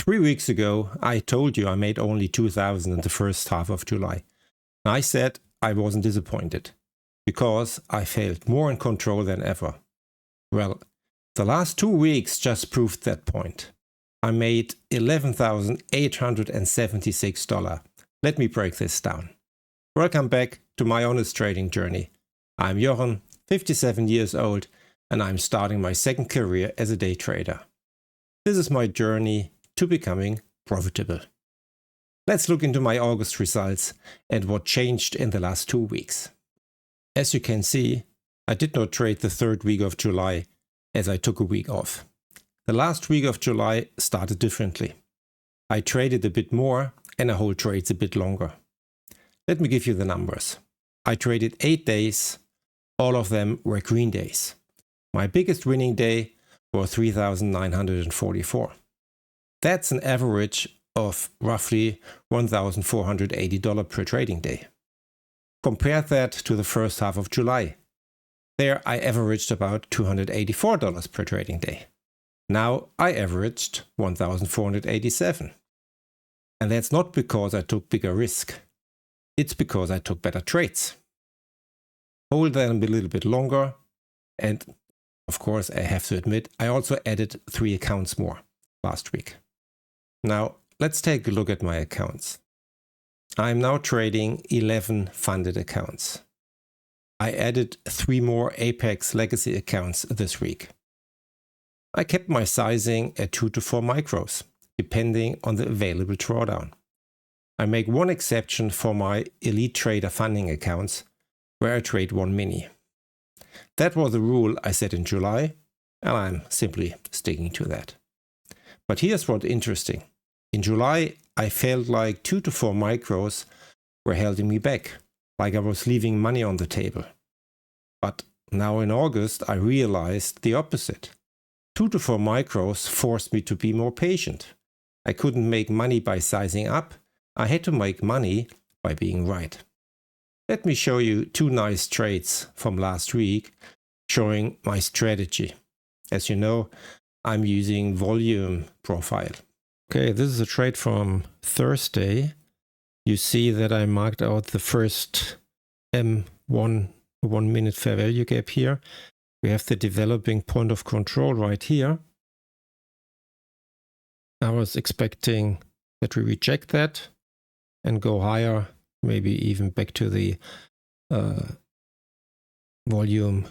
3 weeks ago, I told you I made only 2,000 in the first half of July. I said I wasn't disappointed because I felt more in control than ever. Well, the last 2 weeks just proved that point. I made $11,876. Let me break this down. Welcome back to my honest trading journey. I'm Jochen, 57 years old, and I'm starting my second career as a day trader. This is my journey to becoming profitable. Let's look into my August results and what changed in the last 2 weeks. As you can see, I did not trade the third week of July as I took a week off. The last week of July started differently. I traded a bit more and I hold trades a bit longer. Let me give you the numbers. I traded 8 days, all of them were green days. My biggest winning day was 3,944. That's an average of roughly $1,480 per trading day. Compare that to the first half of July. There I averaged about $284 per trading day. Now I averaged $1,487. And that's not because I took bigger risk. It's because I took better trades. Hold them a little bit longer, and of course I have to admit I also added 3 accounts more last week. Now let's take a look at my accounts. I'm now trading 11 funded accounts. I added 3 more Apex legacy accounts this week. I kept my sizing at 2 to 4 micros, depending on the available drawdown. I make one exception for my Elite Trader funding accounts, where I trade 1 mini. That was a rule I set in July, and I'm simply sticking to that. But here's what's interesting. In July, I felt like 2 to 4 micros were holding me back, like I was leaving money on the table. But now in August, I realized the opposite. 2 to 4 micros forced me to be more patient. I couldn't make money by sizing up. I had to make money by being right. Let me show you 2 nice trades from last week showing my strategy. As you know, I'm using volume profile. Okay, this is a trade from Thursday. You see that I marked out the first M1 1-minute fair value gap here. We have the developing point of control right here. I was expecting that we reject that and go higher, maybe even back to the volume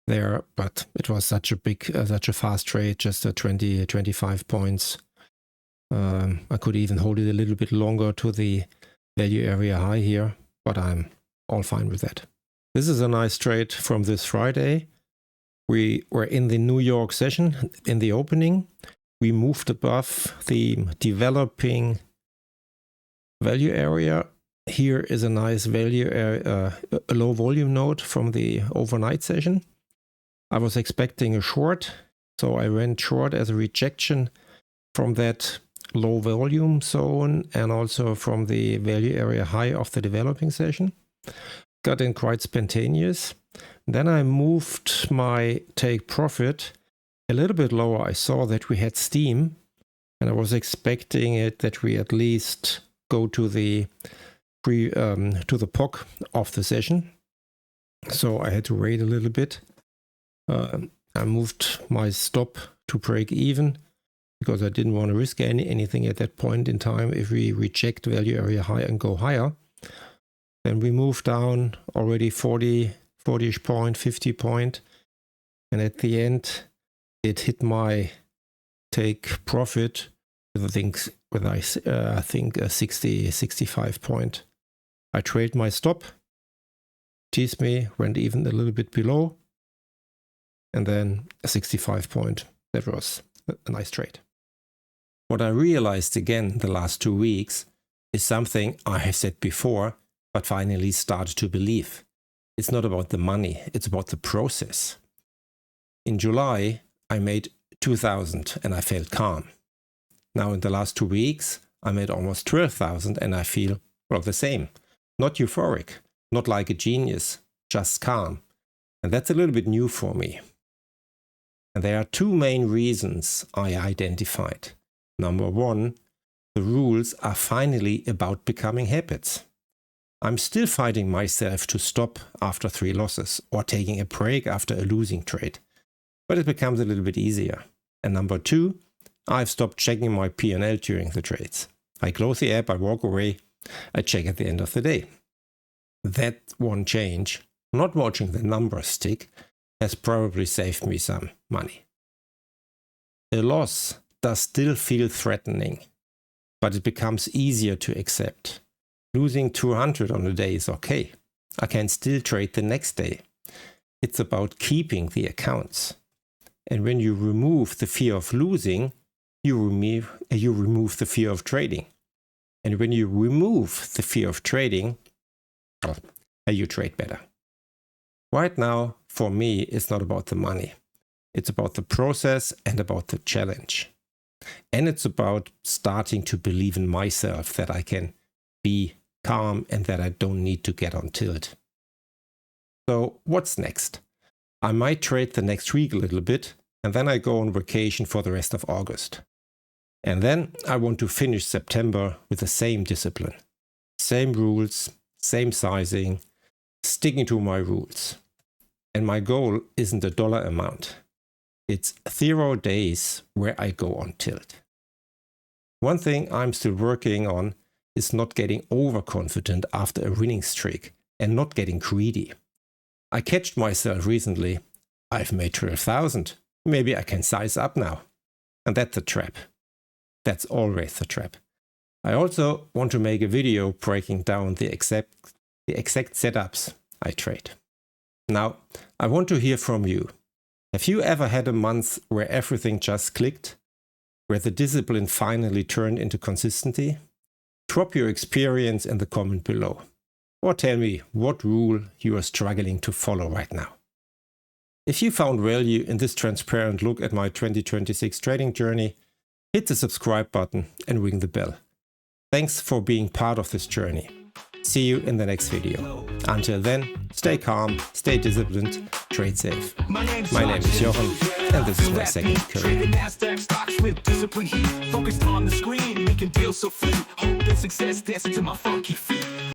there, but it was such a fast trade, just 25 points. I could even hold it a little bit longer to the value area high here, but I'm all fine with that. This is a nice trade from this Friday. We were in the New York session in the opening. We moved above the developing value area. Here is a nice value area, a low volume node from the overnight session. I was expecting a short, so I went short as a rejection from that low volume zone and also from the value area high of the developing session. Got in quite spontaneous. Then I moved my take profit a little bit lower. I saw that we had steam and I was expecting it that we at least go to the POC of the session. So I had to wait a little bit. I moved my stop to break even because I didn't want to risk anything at that point in time. If we reject value area high and go higher, then we move down already 40-ish point, 50 point. And at the end, it hit my take profit with I think a 65 point. I trailed my stop, teased me, went even a little bit below, and then a 65 point. That was a nice trade. What I realized again the last 2 weeks is something I have said before, but finally started to believe. It's not about the money, it's about the process. In July, I made 2,000 and I felt calm. Now in the last 2 weeks, I made almost 12,000 and I feel, well, the same. Not euphoric, not like a genius, just calm. And that's a little bit new for me. And there are 2 main reasons I identified. Number one, the rules are finally about becoming habits. I'm still fighting myself to stop after 3 losses or taking a break after a losing trade, but it becomes a little bit easier. And number two, I've stopped checking my P&L during the trades. I close the app, I walk away, I check at the end of the day. That one change, not watching the numbers tick, has probably saved me some money. A loss does still feel threatening, but it becomes easier to accept. Losing 200 on a day is okay. I can still trade the next day. It's about keeping the accounts. And when you remove the fear of losing, you remove the fear of trading. And when you remove the fear of trading, you trade better. Right now, for me, it's not about the money. It's about the process and about the challenge. And it's about starting to believe in myself that I can be calm and that I don't need to get on tilt. So what's next? I might trade the next week a little bit, and then I go on vacation for the rest of August. And then I want to finish September with the same discipline. Same rules, same sizing, sticking to my rules. And my goal isn't a dollar amount. It's 0 days where I go on tilt. One thing I'm still working on is not getting overconfident after a winning streak and not getting greedy. I catched myself recently. I've made 12,000. Maybe I can size up now. And that's a trap. That's always the trap. I also want to make a video breaking down the exact setups I trade. Now, I want to hear from you. Have you ever had a month where everything just clicked? Where the discipline finally turned into consistency? Drop your experience in the comment below. Or tell me what rule you are struggling to follow right now. If you found value in this transparent look at my 2026 trading journey, hit the subscribe button and ring the bell. Thanks for being part of this journey. See you in the next video. Until then, stay calm, stay disciplined, trade safe. My name is Jochen, and this is my second career. NASDAQ stocks with discipline heat. Focused on the screen, making deals so free. Hope and success dancing to my funky feet.